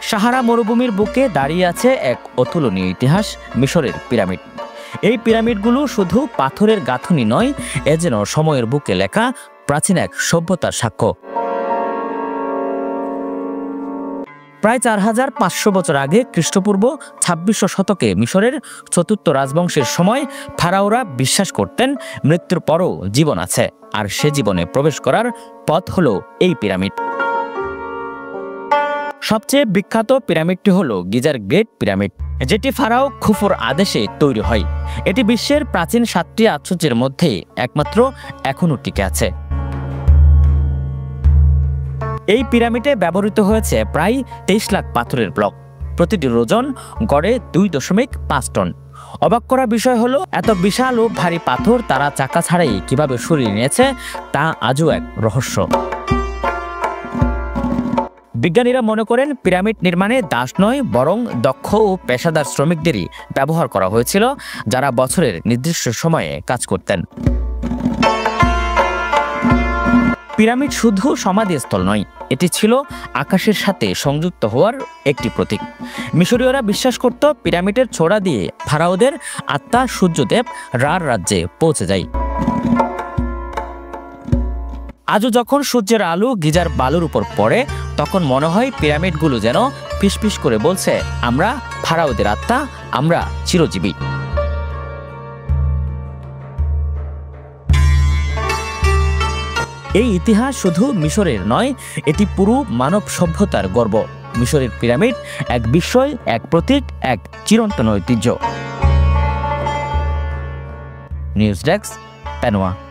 সাহারা মরুভূমির বুকে দাঁড়িয়ে আছে এক অতুলনীয় ইতিহাস, মিশরের পিরামিড। এই পিরামিডগুলো শুধু পাথরের গাঁথুনি নয়, এ যেন সময়ের বুকে লেখা প্রাচীন এক সভ্যতার সাক্ষ্য। প্রায় 4500 বছর আগে খ্রিস্টপূর্ব 2600 শতকে মিশরের চতুর্থ রাজবংশের সময় ফারাওরা বিশ্বাস করতেন মৃত্যুর পরও জীবন আছে, আর সে জীবনে প্রবেশ করার পথ হলো এই পিরামিড। সবচেয়ে বিখ্যাত পিরামিডটি হলো গিজার গ্রেট পিরামিড, যেটি ফারাও খুফুর আদেশে তৈরি হয়। এটি বিশ্বের প্রাচীন 7টি আশ্চর্যের মধ্যে একমাত্র এখনও টিকে আছে। এই পিরামিডে ব্যবহৃত হয়েছে প্রায় 23 লাখ পাথরের ব্লক, প্রতিটির ওজন গড়ে 2.5 টন। অবাক করা বিষয় হলো, এত বিশাল ও ভারী পাথর তারা চাকা ছাড়াই কিভাবে সরিয়ে নিয়েছে তা আজও এক রহস্য। বিজ্ঞানীরা মনে করেন পিরামিড নির্মাণে দাস নয়, বরং দক্ষ ও পেশাদার শ্রমিকদেরই ব্যবহার করা হয়েছিল, যারা বছরের নির্দিষ্ট সময়ে কাজ করতেন। পিরামিড শুধু সমাধিস্থল নয়, এটি ছিল আকাশের সাথে সংযুক্ত হওয়ার একটি প্রতীক। মিশরীয়রা বিশ্বাস করত পিরামিডের ছোড়া দিয়ে ফারাওদের আত্মা সূর্যদেব রার রাজ্যে পৌঁছে যায়। আজও যখন সূর্যের আলো গিজার বালুর উপর পড়ে, তখন মনে হয় পিরামিডগুলো যেন ফিসফিস করে বলছে, আমরা ফারাওদের আত্মা, আমরা চিরজীবী। এই ইতিহাস শুধু মিশরের নয়, এটি পুরো মানব সভ্যতার গর্ব। মিশরের পিরামিড এক বিস্ময়, এক প্রতীক, এক চিরন্তন ঐতিহ্য। News desk, Penowa.